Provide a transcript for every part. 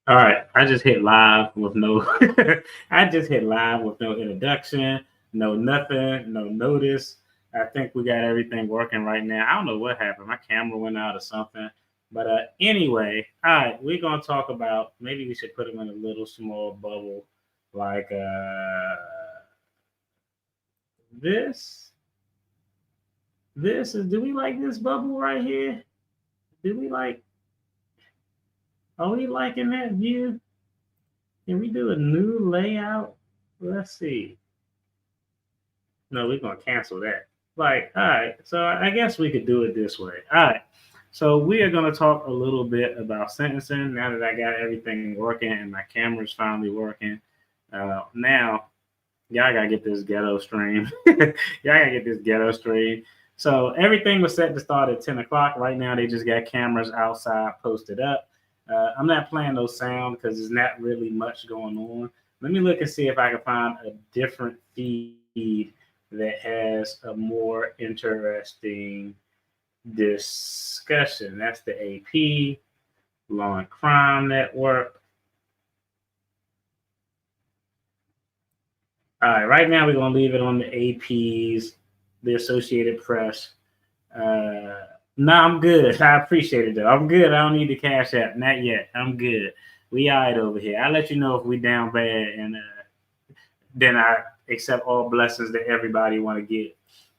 All right, I just hit live with no. I just hit live with no introduction, no nothing, no notice. I think we got everything working right now. I don't know what happened. My camera went out or something. But anyway, all right, we're gonna talk about maybe we should put them in a little small bubble, like this. This is. Do we like this bubble right here? Do we like? Are we liking that view? Can we do a new layout? Let's see. No, we're gonna cancel that. Like, all right, so I guess we could do it this way. All right. So we are gonna talk a little bit about sentencing now that I got everything working and my camera's finally working. Now y'all gotta get this ghetto stream. Y'all gotta get this ghetto stream. So everything was set to start at 10 o'clock. Right now they just got cameras outside posted up. I'm not playing no sound because there's not really much going on. Let me look and see if I can find a different feed that has a more interesting discussion. That's the AP, Law and Crime Network. All right, right now we're going to leave it on the APs, the Associated Press. No, I'm good. I appreciate it, though. I'm good. I don't need the Cash App. Not yet. I'm good. We all right over here. I'll let you know if we down bad, and then I accept all blessings that everybody want to get.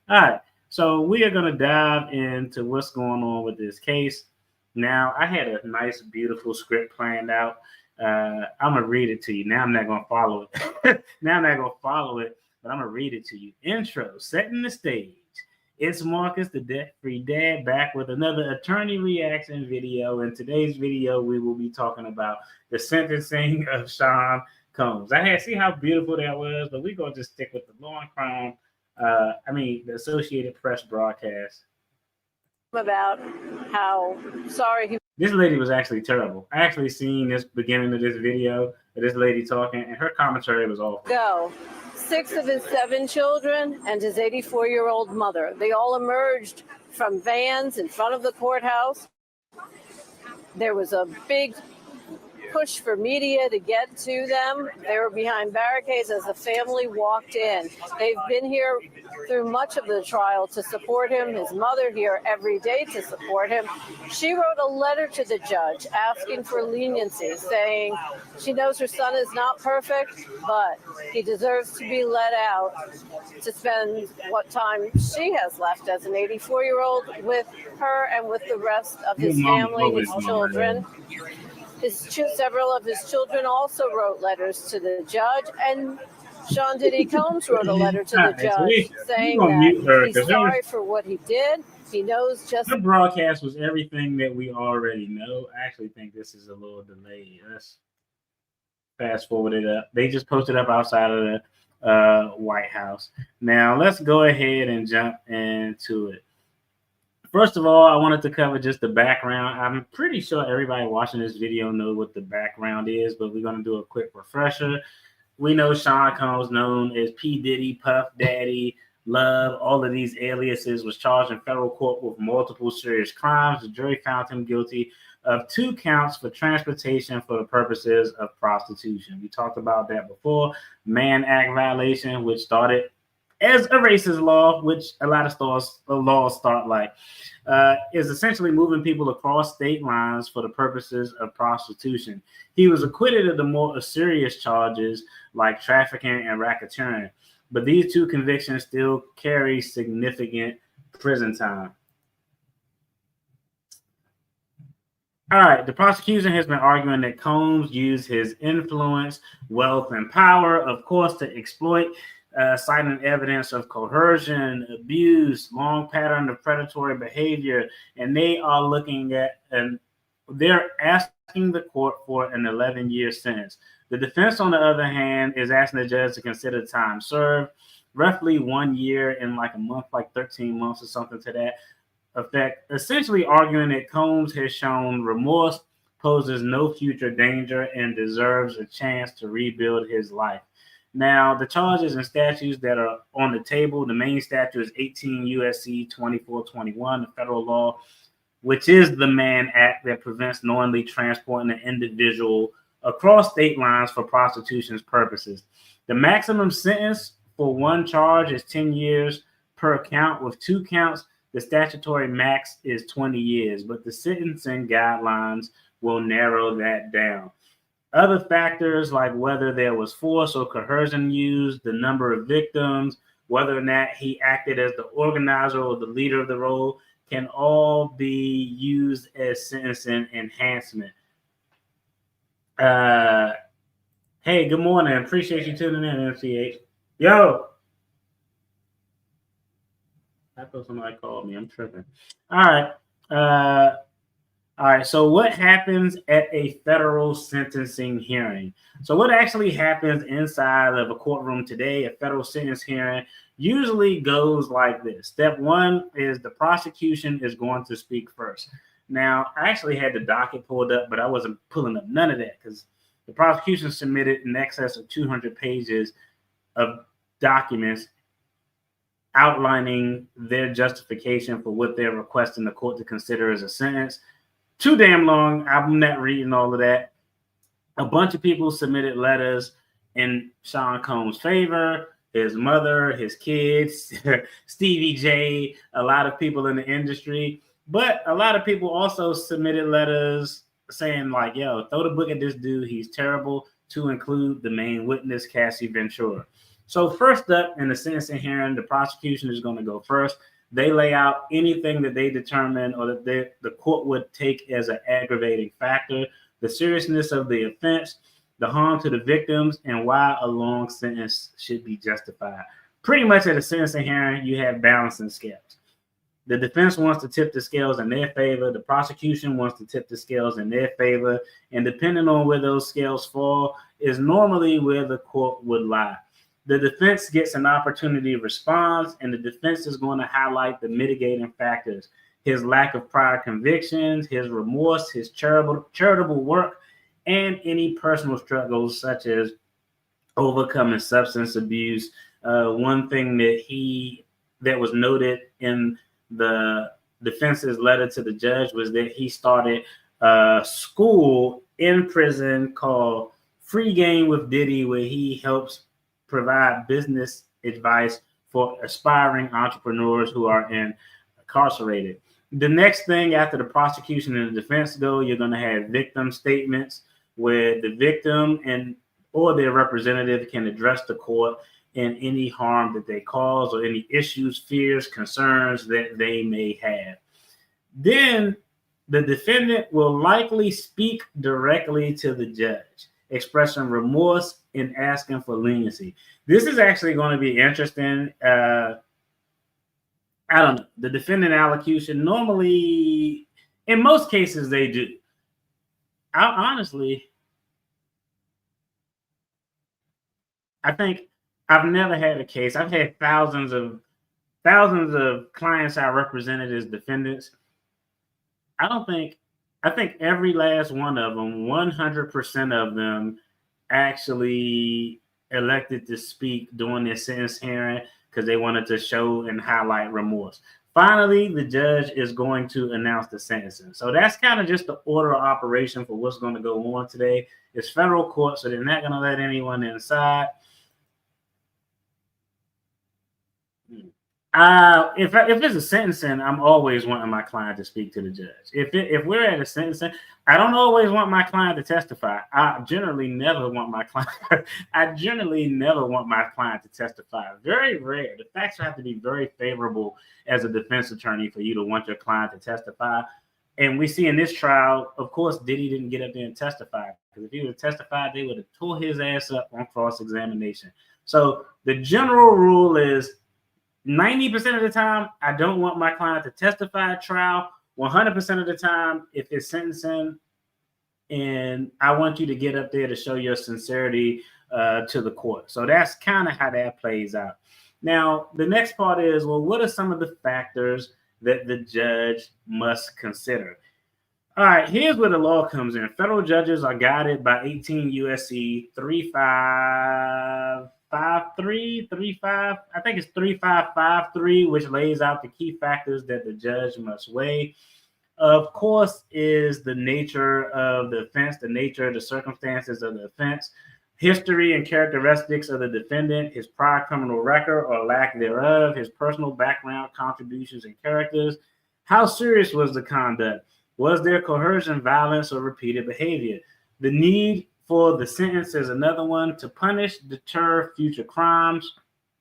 All right. So we are going to dive into what's going on with this case. Now, I had a nice, beautiful script planned out. I'm going to read it to you. Now I'm not going to follow it. Now I'm not going to follow it, but I'm going to read it to you. Intro, setting the stage. It's Marcus, the Debt-Free Dad, back with another attorney reaction video. In today's video, we will be talking about the sentencing of Sean Combs. See how beautiful that was, but we're going to just stick with the Law and Crime, the Associated Press broadcast. About how sorry this lady was actually terrible. I actually seen this beginning of this video of this lady talking, and her commentary was awful. Go. 6 of his 7 children and his 84-year-old mother. They all emerged from vans in front of the courthouse. There was a big push for media to get to them. They were behind barricades as the family walked in. They've been here through much of the trial to support him. His mother here every day to support him. She wrote a letter to the judge asking for leniency, saying she knows her son is not perfect, but he deserves to be let out to spend what time she has left as an 84-year-old with her and with the rest of his family, his children. Several of his children also wrote letters to the judge, and Sean Diddy Combs wrote a letter to the judge saying that he's sorry for what he did. He knows just... The broadcast was everything that we already know. I actually think this is a little delayed. Let's fast forward it up. They just posted up outside of the White House. Now, let's go ahead and jump into it. First of all, I wanted to cover just the background. I'm pretty sure everybody watching this video knows what the background is, but we're going to do a quick refresher. We know Sean Combs, known as P. Diddy, Puff Daddy, Love, all of these aliases, was charged in federal court with multiple serious crimes. The jury found him guilty of 2 counts for transportation for the purposes of prostitution. We talked about that before. Mann Act violation, which started as a racist law, which a lot of laws start like, is essentially moving people across state lines for the purposes of prostitution. He was acquitted of the more serious charges like trafficking and racketeering, but these 2 convictions still carry significant prison time. All right, the prosecution has been arguing that Combs used his influence, wealth, and power, of course, to exploit, citing evidence of coercion, abuse, long pattern of predatory behavior, and they are looking at, and they're asking the court for an 11-year sentence. The defense, on the other hand, is asking the judge to consider time served, roughly 1 year and like a month, like 13 months or something to that effect, essentially arguing that Combs has shown remorse, poses no future danger, and deserves a chance to rebuild his life. Now, the charges and statutes that are on the table, the main statute is 18 U.S.C. 2421, the federal law, which is the Mann Act that prevents knowingly transporting an individual across state lines for prosecution's purposes. The maximum sentence for one charge is 10 years per count. With 2 counts, the statutory max is 20 years, but the sentencing guidelines will narrow that down. Other factors like whether there was force or coercion used, the number of victims, whether or not he acted as the organizer or the leader of the role, can all be used as sentencing enhancement. Hey, good morning. Appreciate you tuning in, MCH. Yo. I thought somebody called me. I'm tripping. All right. So what happens at a federal sentencing hearing? So what actually happens inside of a courtroom today, a federal sentence hearing, usually goes like this. Step one is the prosecution is going to speak first. Now, I actually had the docket pulled up, but I wasn't pulling up none of that because the prosecution submitted in excess of 200 pages of documents outlining their justification for what they're requesting the court to consider as a sentence. Too damn long. I'm not reading all of that. A bunch of people submitted letters in Sean Combs' favor, his mother, his kids, Stevie J, a lot of people in the industry. But a lot of people also submitted letters saying like, yo, throw the book at this dude. He's terrible, to include the main witness, Cassie Ventura. So first up in the sentencing hearing, the prosecution is going to go first. They lay out anything that they determine or that the court would take as an aggravating factor, the seriousness of the offense, the harm to the victims, and why a long sentence should be justified. Pretty much at a sentencing hearing, you have balancing scales. The defense wants to tip the scales in their favor. The prosecution wants to tip the scales in their favor. And depending on where those scales fall is normally where the court would lie. The defense gets an opportunity to respond, and the defense is going to highlight the mitigating factors: his lack of prior convictions, his remorse, his charitable work, and any personal struggles such as overcoming substance abuse. One thing that was noted in the defense's letter to the judge was that he started a school in prison called Free Game with Diddy, where he helps provide business advice for aspiring entrepreneurs who are incarcerated. The next thing after the prosecution and the defense go, you're going to have victim statements where the victim and or their representative can address the court in any harm that they cause or any issues, fears, concerns that they may have. Then the defendant will likely speak directly to the judge, expressing remorse and asking for leniency. This is actually going to be interesting. I don't know. The defendant allocution, normally, in most cases, they do. I think I've never had a case. I've had thousands of clients I represented as defendants. I think every last one of them, 100% of them, actually elected to speak during their sentence hearing because they wanted to show and highlight remorse. Finally, the judge is going to announce the sentencing. So that's kind of just the order of operation for what's going to go on today. It's federal court, so they're not going to let anyone inside. If it's a sentencing, I'm always wanting my client to speak to the judge. If we're at a sentencing, I don't always want my client to testify. I generally never want my client to testify. Very rare. The facts have to be very favorable as a defense attorney for you to want your client to testify. And we see in this trial, of course, Diddy didn't get up there and testify, because if he would have testified, they would have tore his ass up on cross-examination. So the general rule is 90% of the time, I don't want my client to testify at trial. 100% of the time, if it's sentencing, and I want you to get up there to show your sincerity to the court. So that's kind of how that plays out. Now, the next part is, well, what are some of the factors that the judge must consider? All right, here's where the law comes in. Federal judges are guided by 18 U.S.C. 3553, which lays out the key factors that the judge must weigh. of course, is the nature of the offense, the nature, the circumstances of the offense, history and characteristics of the defendant, his prior criminal record or lack thereof, his personal background, contributions, and characters. How serious was the conduct? Was there coercion, violence, or repeated behavior? The need for the sentence is another one: to punish, deter future crimes,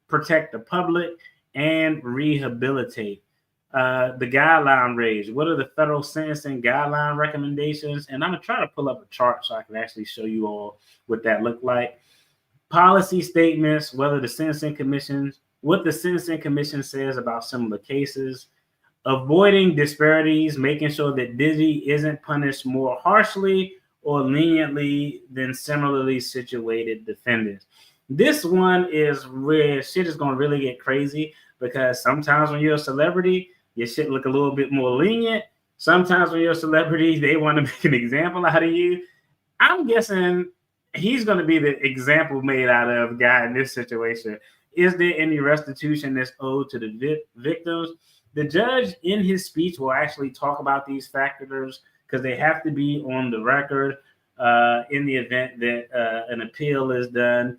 protect the public, and rehabilitate. The guideline range. What are the federal sentencing guideline recommendations? And I'm going to try to pull up a chart so I can actually show you all what that looked like. Policy statements, what the Sentencing Commission says about similar cases. Avoiding disparities, making sure that Diddy isn't punished more harshly or leniently than similarly situated defendants. This one is where shit is going to really get crazy, because sometimes when you're a celebrity, your shit look a little bit more lenient. Sometimes when you're a celebrity, they want to make an example out of you. I'm guessing he's going to be the example made out of guy in this situation. Is there any restitution that's owed to the victims? The judge in his speech will actually talk about these factors because they have to be on the record in the event that an appeal is done.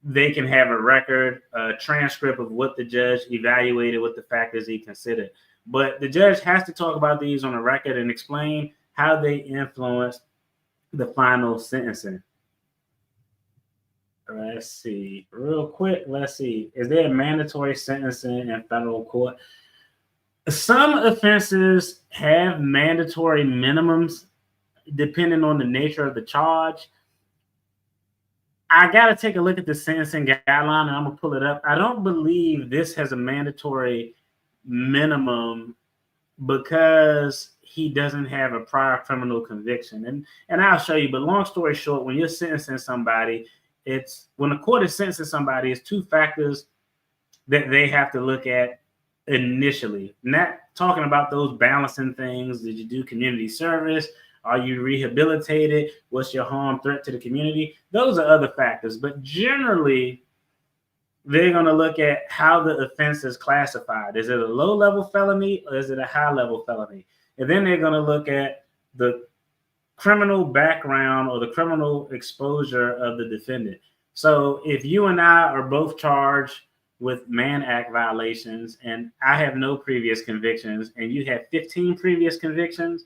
They can have a record, a transcript of what the judge evaluated, what the factors he considered. But the judge has to talk about these on a record and explain how they influence the final sentencing. Let's see. Real quick, let's see. Is there a mandatory sentencing in federal court? Some offenses have mandatory minimums depending on the nature of the charge. I got to take a look at the sentencing guideline, and I'm going to pull it up. I don't believe this has a mandatory minimum because he doesn't have a prior criminal conviction. And I'll show you. But long story short, when you're sentencing somebody, when the court is sentencing somebody, it's two factors that they have to look at initially. Not talking about those balancing things. Did you do community service? Are you rehabilitated? What's your harm, threat to the community? Those are other factors. But generally, they're going to look at how the offense is classified. Is it a low-level felony or is it a high-level felony? And then they're going to look at the criminal background or the criminal exposure of the defendant. So if you and I are both charged with Mann Act violations and I have no previous convictions and you have 15 previous convictions,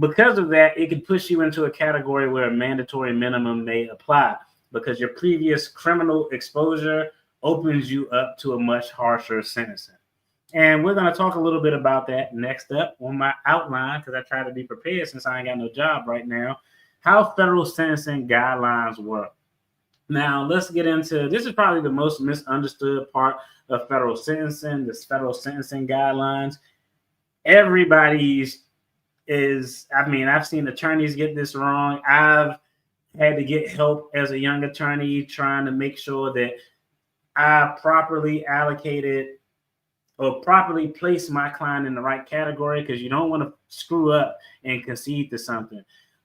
because of that, it could push you into a category where a mandatory minimum may apply because your previous criminal exposure opens you up to a much harsher sentencing. And we're going to talk a little bit about that next up on my outline, because I try to be prepared since I ain't got no job right now, how federal sentencing guidelines work. Now, let's get into, this is probably the most misunderstood part of federal sentencing, this federal sentencing guidelines. I've seen attorneys get this wrong. I've had to get help as a young attorney trying to make sure that I properly allocated or properly place my client in the right category, because you don't want to screw up and concede to something.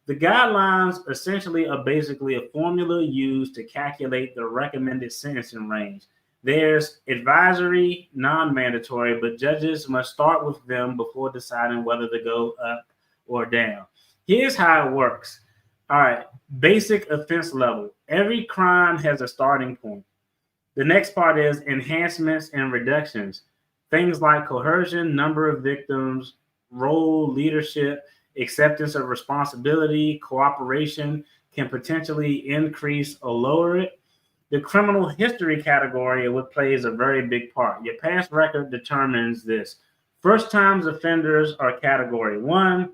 The guidelines essentially are basically a formula used to calculate the recommended sentencing range. There's advisory, non-mandatory, but judges must start with them before deciding whether to go up or down. Here's how it works. All right, basic offense level. Every crime has a starting point. The next part is enhancements and reductions. Things like coercion, number of victims, role, leadership, acceptance of responsibility, cooperation can potentially increase or lower it. The criminal history category, what plays a very big part. Your past record determines this. First times offenders are category 1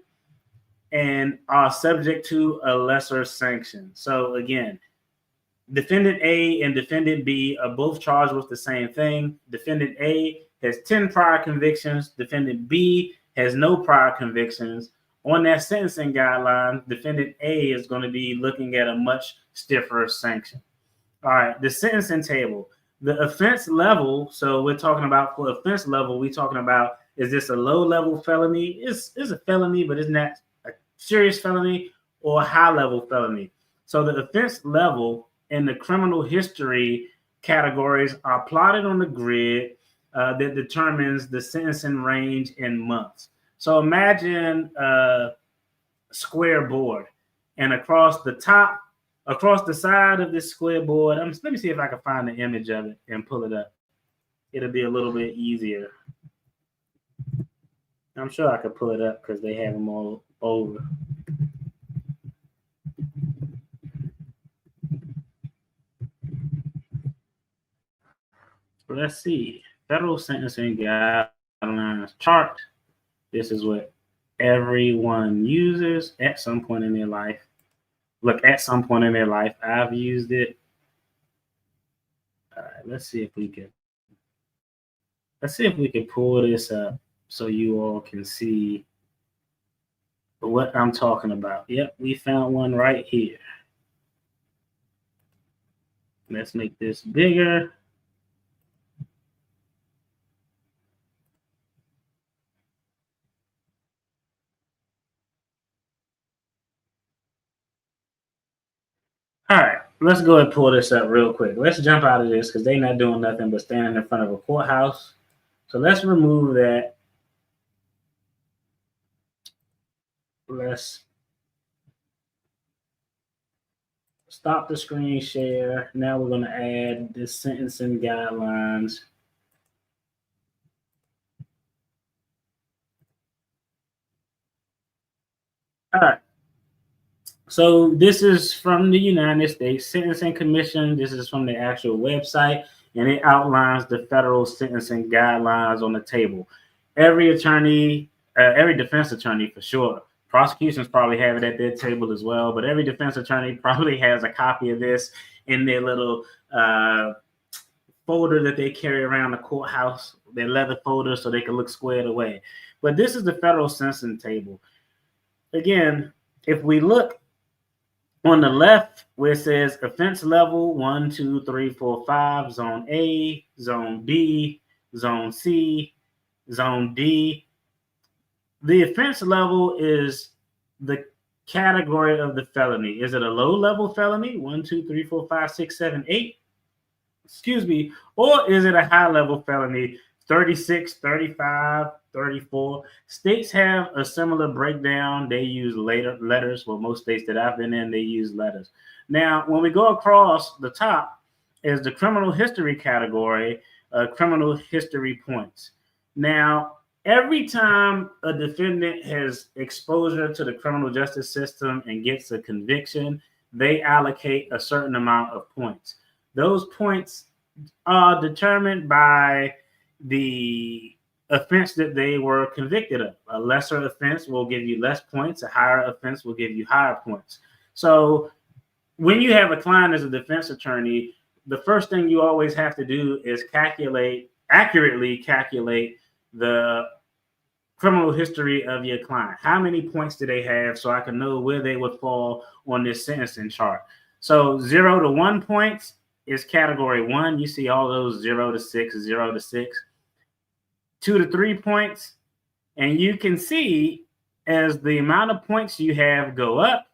and are subject to a lesser sanction. So again, defendant A and defendant B are both charged with the same thing. Defendant A has 10 prior convictions. Defendant B has no prior convictions. On that sentencing guideline, defendant A is going to be looking at a much stiffer sanction. All right, the sentencing table. The offense level, so we're talking about for offense level, we're talking about, is this a low-level felony? It's a felony, but it's not a serious felony or a high-level felony. So the offense level and the criminal history categories are plotted on the grid that determines the sentencing range in months. So imagine a square board, and across the side of this square board, let me see if I can find the image of it and pull it up. It'll be a little bit easier. I'm sure I could pull it up because they have them all over. So let's see. Federal sentencing guidelines chart. This is what everyone uses at some point in their life. Look, at some point in their life, I've used it. All right, let's see if we can pull this up so you all can see what I'm talking about. Yep, we found one right here. Let's make this bigger. All right, let's go ahead and pull this up real quick. Let's jump out of this because they're not doing nothing but standing in front of a courthouse. So let's remove that. Let's stop the screen share. Now we're going to add this sentencing guidelines. All right. So this is from the United States Sentencing Commission. This is from the actual website, and it outlines the federal sentencing guidelines on the table. Every attorney, every defense attorney for sure. Prosecutions probably have it at their table as well, but every defense attorney probably has a copy of this in their little folder that they carry around the courthouse, their leather folder, so they can look squared away. But this is the federal sentencing table. Again, if we look on the left where it says offense level 1, 2, 3, 4, 5, zone A, zone B, zone C, zone D. The offense level is the category of the felony. Is it a low level felony? 1, 2, 3, 4, 5, 6, 7, 8. Excuse me. Or is it a high level felony? 36, 35, 34. States have a similar breakdown. They use letters. Well, most states that I've been in, they use letters. Now, when we go across the top is the criminal history category, criminal history points. Now, every time a defendant has exposure to the criminal justice system and gets a conviction, they allocate a certain amount of points. Those points are determined by the offense that they were convicted of. A lesser offense will give you less points. A higher offense will give you higher points. So when you have a client as a defense attorney, the first thing you always have to do is accurately calculate the criminal history of your client. How many points do they have so I can know where they would fall on this sentencing chart? So 0 to 1 points is category 1. You see all those 0 to 6, 0 to 6. 2 to 3 points, and you can see as the amount of points you have go up,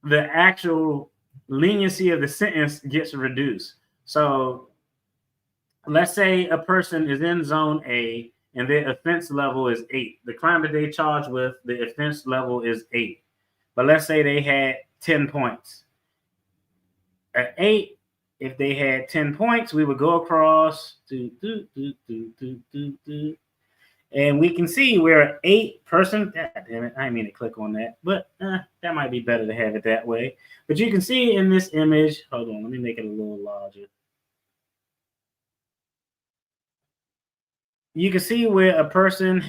the actual leniency of the sentence gets reduced. So let's say a person is in zone A and their offense level is 8. The crime that they charged with, the offense level is 8. But let's say they had 10 points. At 8, if they had 10 points, we would go across to and we can see we're an 8 person. God damn it, I didn't mean to click on that, but that might be better to have it that way. But you can see in this image, hold on, let me make it a little larger. You can see where a person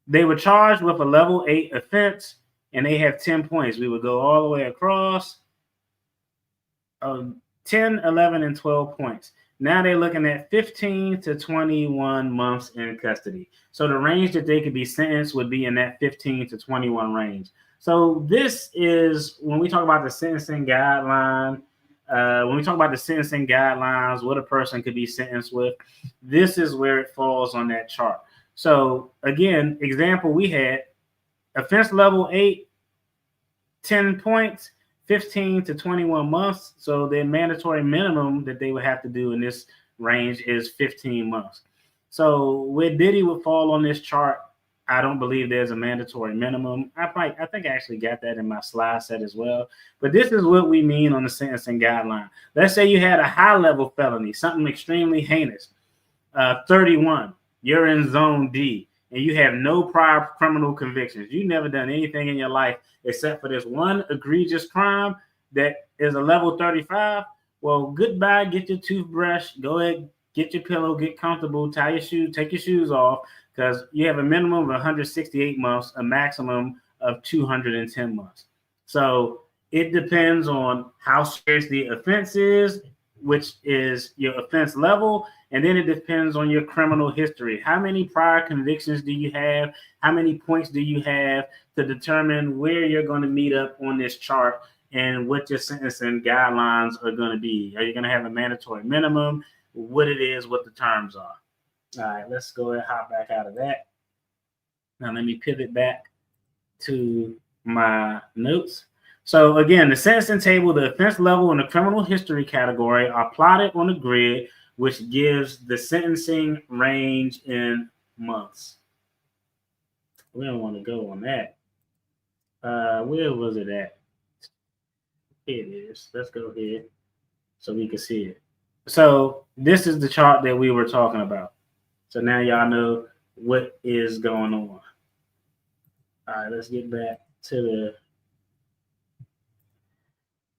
they were charged with a level 8 offense and they have 10 points. We would go all the way across. 10, 11, and 12 points. Now they're looking at 15 to 21 months in custody. So the range that they could be sentenced would be in that 15 to 21 range. So this is when we talk about the sentencing guideline. When we talk about the sentencing guidelines, what a person could be sentenced with, this is where it falls on that chart. So again, example, we had offense level 8, 10 points, 15 to 21 months. So their mandatory minimum that they would have to do in this range is 15 months. So where Diddy would fall on this chart, I don't believe there's a mandatory minimum. I think I actually got that in my slide set as well. But this is what we mean on the sentencing guideline. Let's say you had a high level felony, something extremely heinous, 31. You're in zone D and you have no prior criminal convictions. You've never done anything in your life except for this one egregious crime that is a level 35. Well, goodbye. Get your toothbrush. Go ahead, get your pillow, get comfortable, tie your shoes, take your shoes off, because you have a minimum of 168 months, a maximum of 210 months. So it depends on how serious the offense is, which is your offense level, and then it depends on your criminal history. How many prior convictions do you have? How many points do you have to determine where you're going to meet up on this chart and what your sentencing guidelines are going to be? Are you going to have a mandatory minimum? What it is, what the terms are. All right, let's go ahead and hop back out of that. Now let me pivot back to my notes. So again, the sentencing table, the offense level, and the criminal history category are plotted on a grid, which gives the sentencing range in months. We don't want to go on that. Where was it at? Here it is. Let's go here so we can see it. So this is the chart that we were talking about. So now y'all know what is going on. All right, let's get back to the.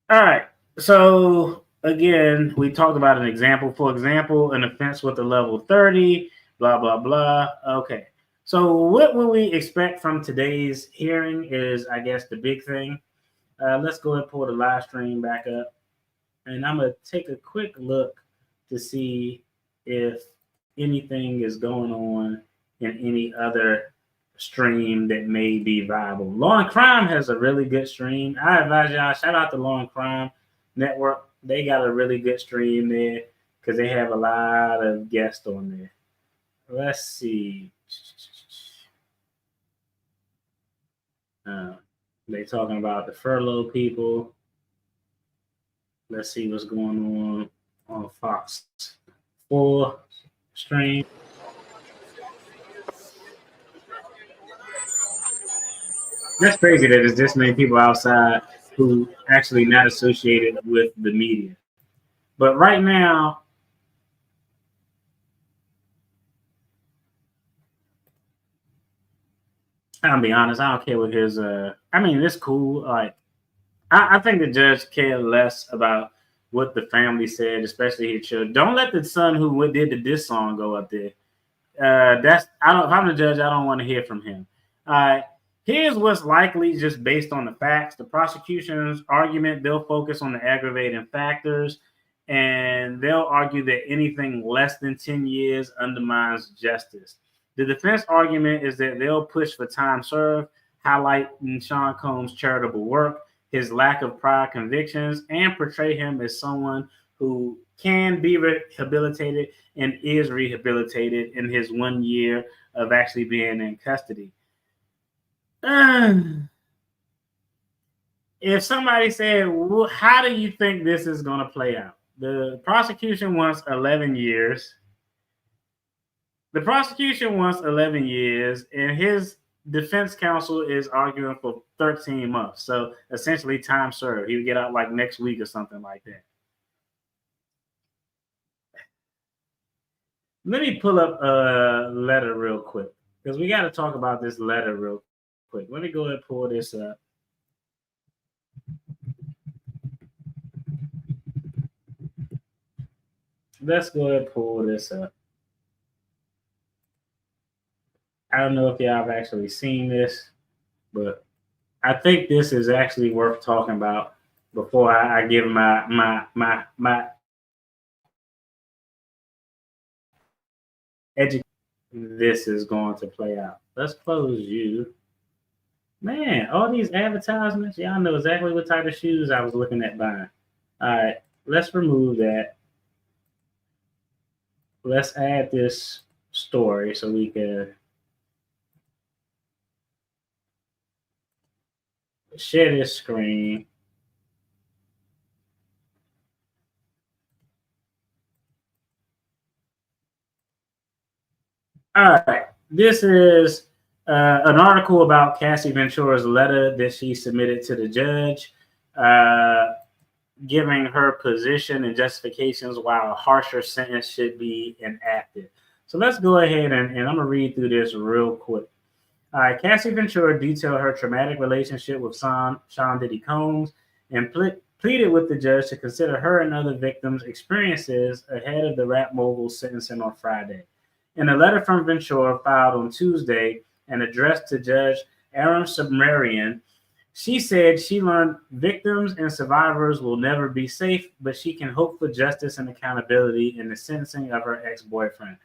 All right, so again, we talked about an example. For example, an offense with a level 30, blah, blah, blah. Okay, so what will we expect from today's hearing is, I guess, the big thing. Let's go ahead and pull the live stream back up. And I'm going to take a quick look to see if anything is going on in any other stream that may be viable. Law and Crime has a really good stream. I advise y'all, shout out to Law and Crime Network. They got a really good stream there because they have a lot of guests on there. Let's see. They talking about the furlough people. Let's see what's going on Fox 4 stream. That's crazy that there's this many people outside who actually not associated with the media. But right now, I'll be honest, I don't care what his I mean, it's cool. Like I think the judge cared less about what the family said, especially his children. Don't let the son who did the diss song go up there. If I'm the judge, I don't want to hear from him. Here's what's likely just based on the facts. The prosecution's argument, they'll focus on the aggravating factors, and they'll argue that anything less than 10 years undermines justice. The defense argument is that they'll push for time served, highlighting Sean Combs' charitable work, his lack of prior convictions, and portray him as someone who can be rehabilitated and is rehabilitated in his 1 year of actually being in custody. If somebody said, well, how do you think this is going to play out? The prosecution wants 11 years. The prosecution wants 11 years, and his defense counsel is arguing for 13 months. So essentially time served. He would get out like next week or something like that. Let me pull up a letter real quick because we got to talk about this letter real quick. Let me go ahead and pull this up. Let's go ahead and pull this up. I don't know if y'all have actually seen this, but I think this is actually worth talking about before I give my education. This is going to play out. Let's close you. Man, all these advertisements, y'all know exactly what type of shoes I was looking at buying. All right, let's remove that. Let's add this story so we can share this screen. All right. This is an article about Cassie Ventura's letter that she submitted to the judge, giving her position and justifications why a harsher sentence should be enacted. So let's go ahead and I'm going to read through this real quick. All right. Cassie Ventura detailed her traumatic relationship with Sean Diddy Combs and pleaded with the judge to consider her and other victims' experiences ahead of the rap mogul's sentencing on Friday. In a letter from Ventura filed on Tuesday and addressed to Judge Aaron Subramanian, she said she learned victims and survivors will never be safe, but she can hope for justice and accountability in the sentencing of her ex-boyfriend.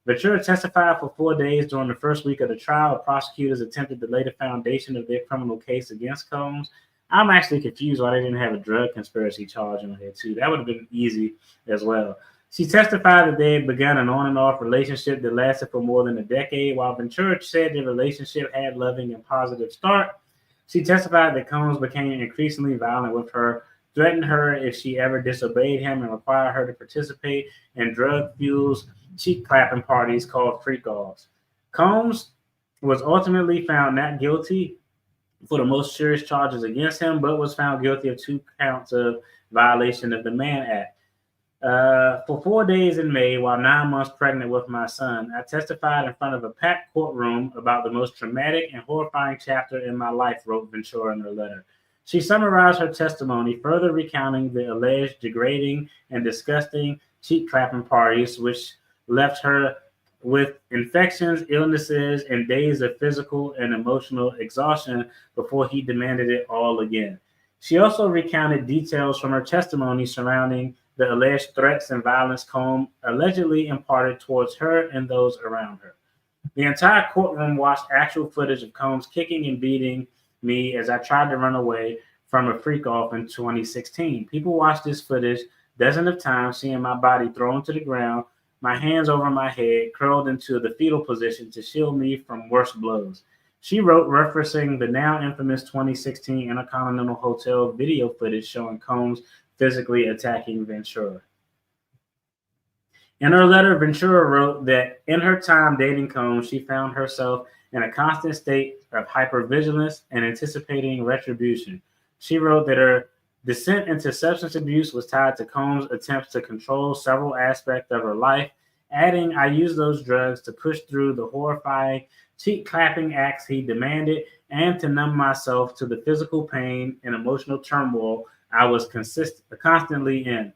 Ventura testified for 4 days during the first week of the trial. Prosecutors attempted to lay the foundation of their criminal case against Combs. I'm actually confused why they didn't have a drug conspiracy charge on here, too. That would have been easy as well. She testified that they had begun an on and off relationship that lasted for more than a decade. While Ventura said the relationship had loving and positive start, she testified that Combs became increasingly violent with her, threatened her if she ever disobeyed him, and required her to participate in drug-fueled cheek clapping parties called freak-offs. Combs was ultimately found not guilty for the most serious charges against him, but was found guilty of 2 counts of violation of the Mann Act. For 4 days in May, while 9 months pregnant with my son, I testified in front of a packed courtroom about the most traumatic and horrifying chapter in my life, wrote Ventura in her letter. She summarized her testimony, further recounting the alleged degrading and disgusting cheek-clapping parties, which left her with infections, illnesses, and days of physical and emotional exhaustion before he demanded it all again. She also recounted details from her testimony surrounding the alleged threats and violence Combs allegedly imparted towards her and those around her. The entire courtroom watched actual footage of Combs kicking and beating me as I tried to run away from a freak-off in 2016. People watched this footage dozens of times, seeing my body thrown to the ground, my hands over my head, curled into the fetal position to shield me from worse blows. She wrote, referencing the now infamous 2016 Intercontinental Hotel video footage showing Combs physically attacking Ventura. In her letter, Ventura wrote that in her time dating Combs, she found herself in a constant state of hypervigilance and anticipating retribution. She wrote that her descent into substance abuse was tied to Combs' attempts to control several aspects of her life, adding, I used those drugs to push through the horrifying cheek-clapping acts he demanded and to numb myself to the physical pain and emotional turmoil I was constantly in.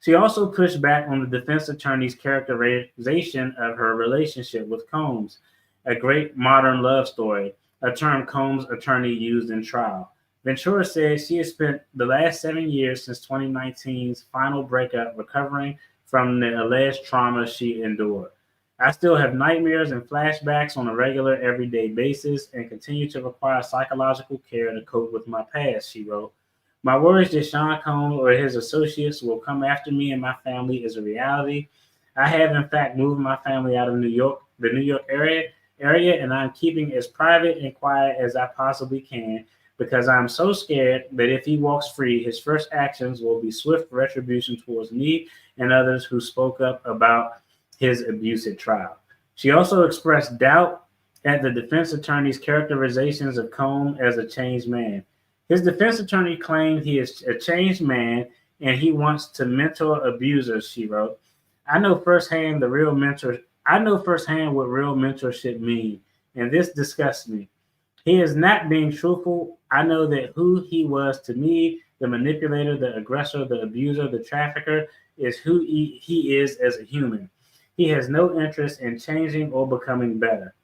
She also pushed back on the defense attorney's characterization of her relationship with Combs, a great modern love story, a term Combs' attorney used in trial. Ventura said she has spent the last 7 years since 2019's final breakup recovering from the alleged trauma she endured. I still have nightmares and flashbacks on a regular, everyday basis and continue to require psychological care to cope with my past, she wrote. My worries that Sean Combs or his associates will come after me and my family is a reality. I have, in fact, moved my family out of New York, the New York area, and I'm keeping as private and quiet as I possibly can because I'm so scared that if he walks free, his first actions will be swift retribution towards me and others who spoke up about his abuse at trial. She also expressed doubt at the defense attorney's characterizations of Combs as a changed man. His defense attorney claimed he is a changed man and he wants to mentor abusers, she wrote. I know firsthand what real mentorship means, and this disgusts me. He is not being truthful. I know that who he was to me, the manipulator, the aggressor, the abuser, the trafficker, is who he is as a human. He has no interest in changing or becoming better.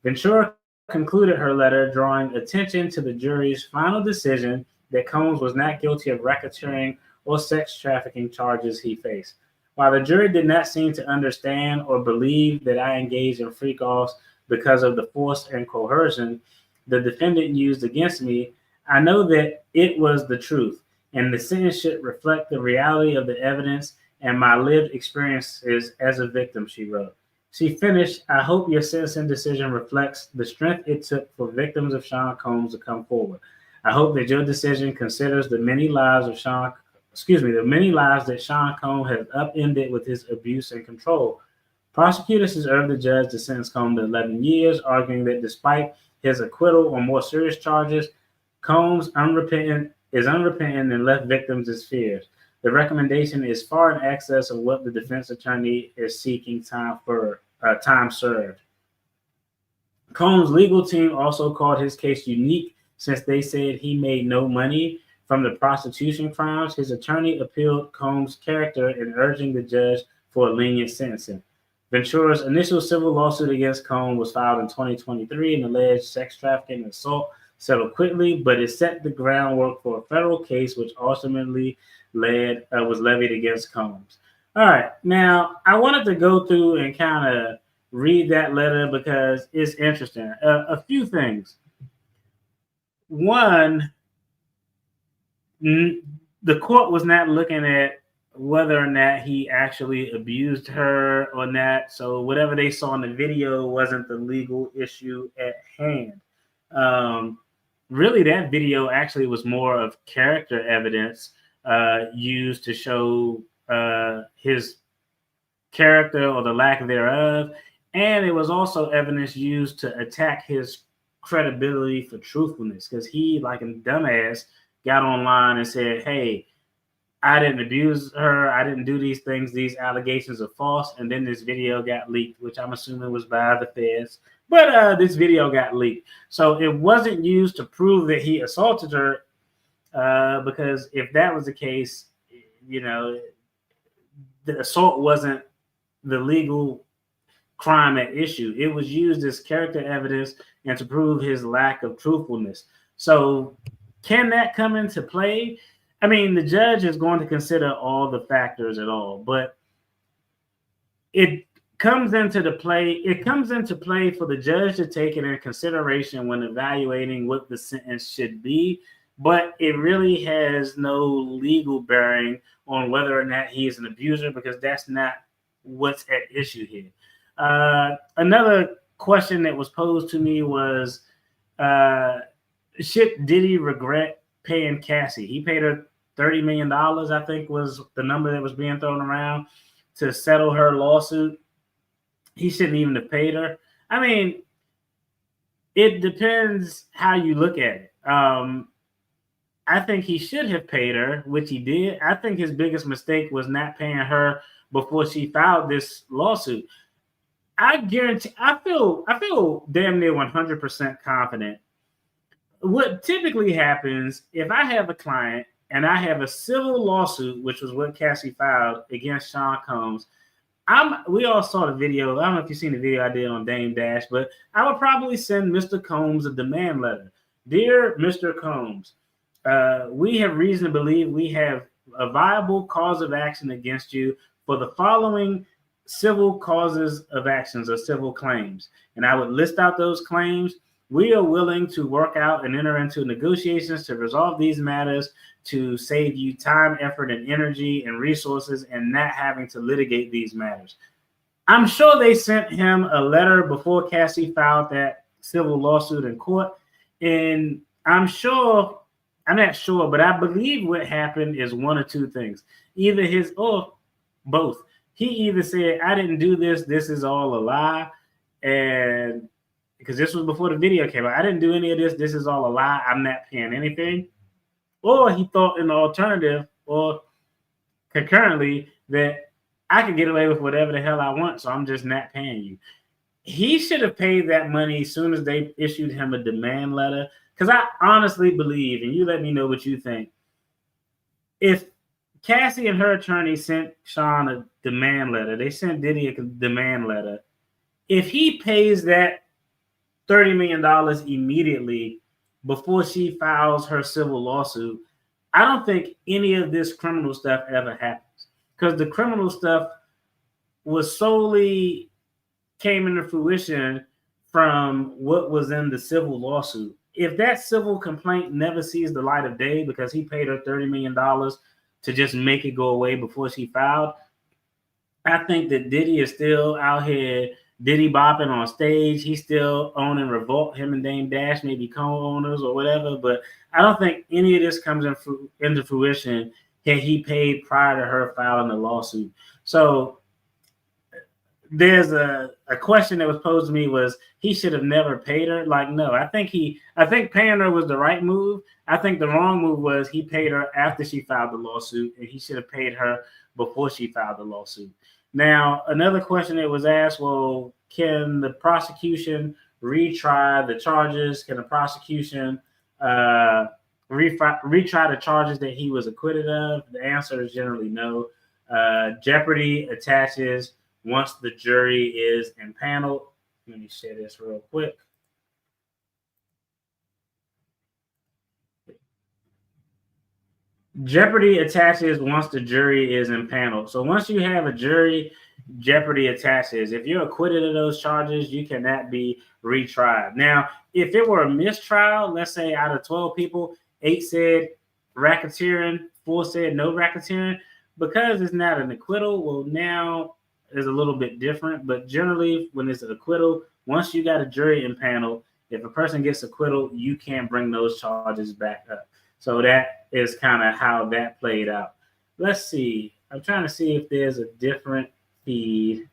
Ventura concluded her letter drawing attention to the jury's final decision that Combs was not guilty of racketeering or sex trafficking charges he faced. While the jury did not seem to understand or believe that I engaged in freak-offs because of the force and coercion the defendant used against me, I know that it was the truth, and the sentence should reflect the reality of the evidence and my lived experiences as a victim, she wrote. She finished, I hope your sentencing decision reflects the strength it took for victims of Sean Combs to come forward. I hope that your decision considers the many lives that Sean Combs has upended with his abuse and control. Prosecutors has urged the judge to sentence Combs to 11 years, arguing that despite his acquittal on more serious charges, Combs is unrepentant and left victims as fears. The recommendation is far in excess of what the defense attorney is seeking time served. Combs' legal team also called his case unique since they said he made no money from the prostitution crimes. His attorney appealed Combs' character in urging the judge for a lenient sentencing. Ventura's initial civil lawsuit against Combs was filed in 2023 and alleged sex trafficking and assault settled quickly, but it set the groundwork for a federal case which ultimately was levied against Combs. All right, now I wanted to go through and kind of read that letter because it's interesting. A few things. One, the court was not looking at whether or not he actually abused her or not. So whatever they saw in the video wasn't the legal issue at hand. Really, that video actually was more of character evidence used to show his character or the lack thereof. And it was also evidence used to attack his credibility for truthfulness, because he, like a dumbass, got online and said, hey, I didn't abuse her. I didn't do these things. These allegations are false. And then this video got leaked, which I'm assuming was by the feds. But this video got leaked. So it wasn't used to prove that he assaulted her, because if that was the case, you know, the assault wasn't the legal crime at issue. It was used as character evidence and to prove his lack of truthfulness. So can that come into play? I mean, the judge is going to consider all the factors at all, but it comes into play for the judge to take it into consideration when evaluating what the sentence should be, but it really has no legal bearing on whether or not he is an abuser, because that's not what's at issue here. Another question that was posed to me was, should Diddy regret paying Cassie? He paid her $30 million, I think was the number that was being thrown around, to settle her lawsuit. He shouldn't even have paid her. I mean, it depends how you look at it. I think he should have paid her, which he did. I think his biggest mistake was not paying her before she filed this lawsuit. I guarantee, I feel damn near 100% confident. What typically happens, if I have a client and I have a civil lawsuit, which was what Cassie filed against Sean Combs, we all saw the video. I don't know if you've seen the video I did on Dame Dash, but I would probably send Mr. Combs a demand letter. Dear Mr. Combs, we have reason to believe we have a viable cause of action against you for the following civil causes of actions or civil claims. And I would list out those claims. We are willing to work out and enter into negotiations to resolve these matters to save you time, effort, and energy and resources, and not having to litigate these matters. I'm sure they sent him a letter before Cassie filed that civil lawsuit in court. And I'm not sure, but I believe what happened is one or two things. Either his or both. He either said, I didn't do this. This is all a lie. And because this was before the video came out, I didn't do any of this. This is all a lie. I'm not paying anything. Or he thought in the alternative or concurrently that I could get away with whatever the hell I want, so I'm just not paying you. He should have paid that money as soon as they issued him a demand letter, because I honestly believe, and you let me know what you think, if Cassie and her attorney sent Sean a demand letter, they sent Diddy a demand letter, if he pays that $30 million immediately before she files her civil lawsuit, I don't think any of this criminal stuff ever happens, because the criminal stuff was solely came into fruition from what was in the civil lawsuit. If that civil complaint never sees the light of day because he paid her $30 million to just make it go away before she filed, I think that Diddy is still out here Diddy bopping on stage. He's still owning Revolt. Him and Dame Dash may be co-owners or whatever, but I don't think any of this comes into fruition had he paid prior to her filing the lawsuit. So there's a question that was posed to me was he should have never paid her. Like, no, I think paying her was the right move. I think the wrong move was he paid her after she filed the lawsuit, and he should have paid her before she filed the lawsuit. Now, another question that was asked, well, can the prosecution retry the charges? Can the prosecution retry the charges that he was acquitted of? The answer is generally no. Jeopardy attaches once the jury is impaneled. Let me share this real quick. Jeopardy attaches once the jury is impaneled. So once you have a jury, jeopardy attaches. If you're acquitted of those charges, you cannot be retried. Now, if it were a mistrial, let's say out of 12 people, 8 said racketeering, 4 said no racketeering, because it's not an acquittal, well, now is a little bit different. But generally, when it's an acquittal, once you got a jury impaneled, if a person gets acquittal, you can't bring those charges back up. So that is kind of how that played out. Let's see. I'm trying to see if there's a different feed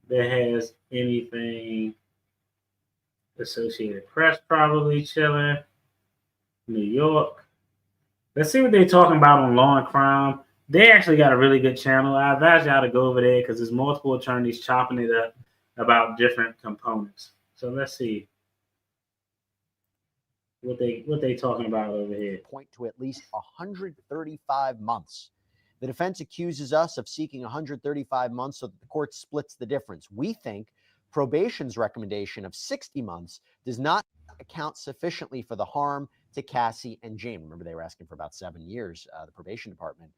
that has anything. Associated Press probably chilling. New York. Let's see what they're talking about on Law and Crime. They actually got a really good channel. I advise y'all to go over there because there's multiple attorneys chopping it up about different components. So let's see what they talking about over here. Point to at least 135 months. The defense accuses us of seeking 135 months so that the court splits the difference. We think probation's recommendation of 60 months does not account sufficiently for the harm to Cassie and Jane. Remember, they were asking for about 7 years, the probation department.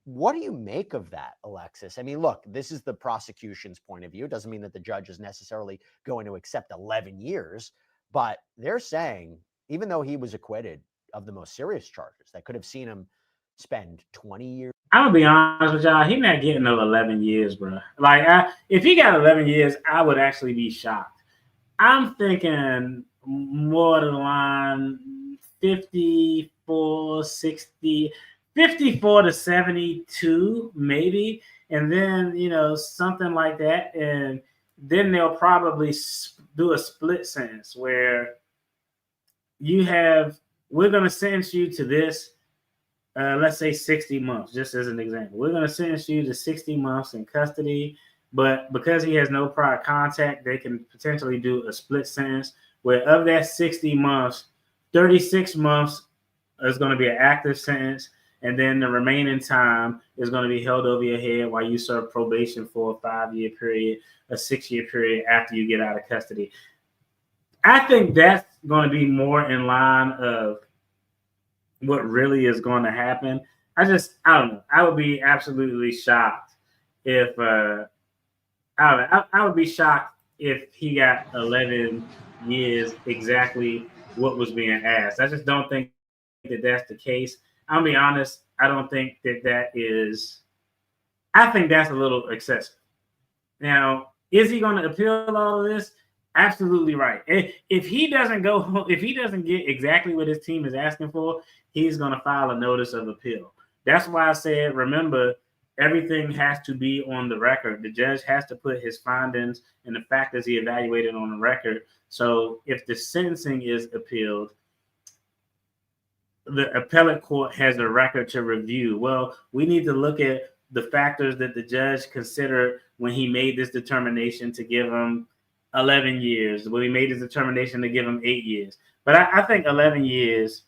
What do you make of that, Alexis? I mean, look, this is the prosecution's point of view. It doesn't mean that the judge is necessarily going to accept 11 years. But they're saying, even though he was acquitted of the most serious charges that could have seen him spend 20 years. I'm gonna be honest with y'all, he's not getting no 11 years, bro. Like, if he got 11 years, I would actually be shocked. I'm thinking more to the line 54, 60, 54 to 72, maybe. And then, something like that. And then they'll probably do a split sentence where we're going to sentence you to this, let's say 60 months, just as an example. We're going to sentence you to 60 months in custody, but because he has no prior contact, they can potentially do a split sentence where of that 60 months, 36 months is going to be an active sentence, and then the remaining time is going to be held over your head while you serve probation for a 5-year period, a 6-year period after you get out of custody. I think that's going to be more in line of what really is going to happen. I don't know. I would be absolutely shocked if I would be shocked if he got 11 years exactly what was being asked. I just don't think that that's the case. I'll be honest. I don't think that is. I think that's a little excessive. Now, is he going to appeal all of this? Absolutely right. If he doesn't get exactly what his team is asking for, he's going to file a notice of appeal. That's why I said, remember, everything has to be on the record. The judge has to put his findings and the factors he evaluated on the record. So if the sentencing is appealed, the appellate court has a record to review. Well, we need to look at the factors that the judge considered when he made this determination to give him 11 years, when he made his determination to give him 8 years. But I think 11 years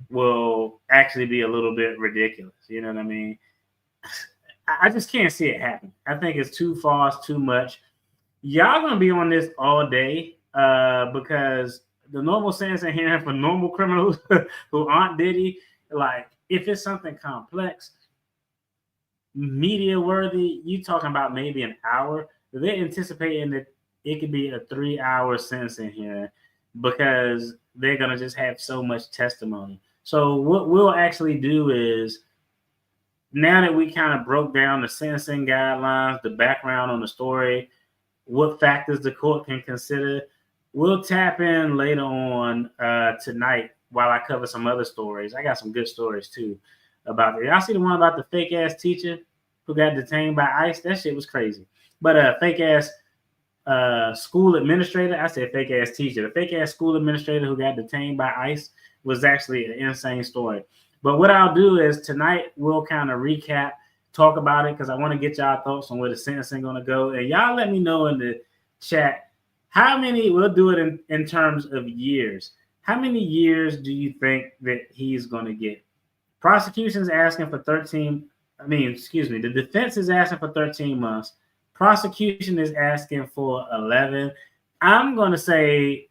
will actually be a little bit ridiculous. You know what I mean? I just can't see it happen. I think it's too far, it's too much. Y'all going to be on this all day because the normal sentencing hearing for normal criminals who aren't Diddy, like if it's something complex, media worthy, you talking about maybe an hour. They're anticipating that it could be a 3-hour sentencing hearing because they're going to just have so much testimony. So what we'll actually do is, now that we kind of broke down the sentencing guidelines, the background on the story, what factors the court can consider, we'll tap in later on tonight while I cover some other stories. I got some good stories too about it. Y'all see the one about the fake ass teacher? who got detained by ICE. That shit was crazy. But fake ass school administrator, I said fake ass teacher, the fake ass school administrator who got detained by ICE was actually an insane story. But what I'll do is tonight we'll kind of recap, talk about it, because I want to get y'all thoughts on where the sentencing going to go. And y'all let me know in the chat how many, we'll do it in terms of years. How many years do you think that he's going to get? Prosecution's asking for the defense is asking for 13 months. Prosecution is asking for 11. I'm going to say,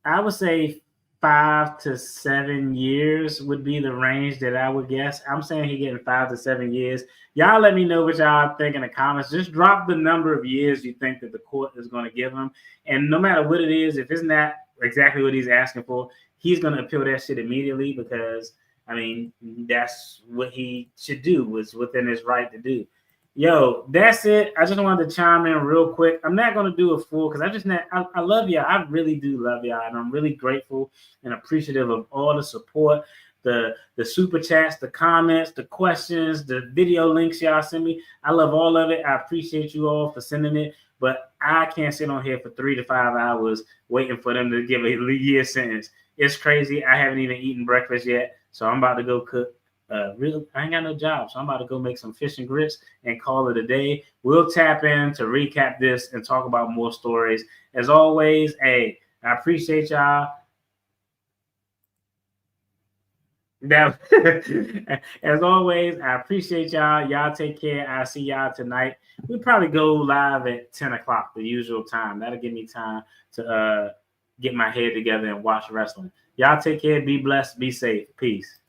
I would say 5 to 7 years would be the range that I would guess. I'm saying he's getting 5 to 7 years. Y'all let me know what y'all think in the comments. Just drop the number of years you think that the court is going to give him. And no matter what it is, if it's not exactly what he's asking for, he's going to appeal that shit immediately, because, I mean, that's what he should do, was within his right to do. Yo, that's it. I just wanted to chime in real quick. I'm not going to do a full, because I love y'all. I really do love y'all. And I'm really grateful and appreciative of all the support, the super chats, the comments, the questions, the video links y'all send me. I love all of it. I appreciate you all for sending it. But I can't sit on here for 3 to 5 hours waiting for them to give a year sentence. It's crazy. I haven't even eaten breakfast yet. So I'm about to go cook. I ain't got no job, so I'm about to go make some fish and grits and call it a day. We'll tap in to recap this and talk about more stories. As always, hey, I appreciate y'all. As always, I appreciate y'all. Y'all take care. I'll see y'all tonight. We'll probably go live at 10 o'clock, the usual time. That'll give me time to get my head together and watch wrestling. Y'all take care. Be blessed. Be safe. Peace.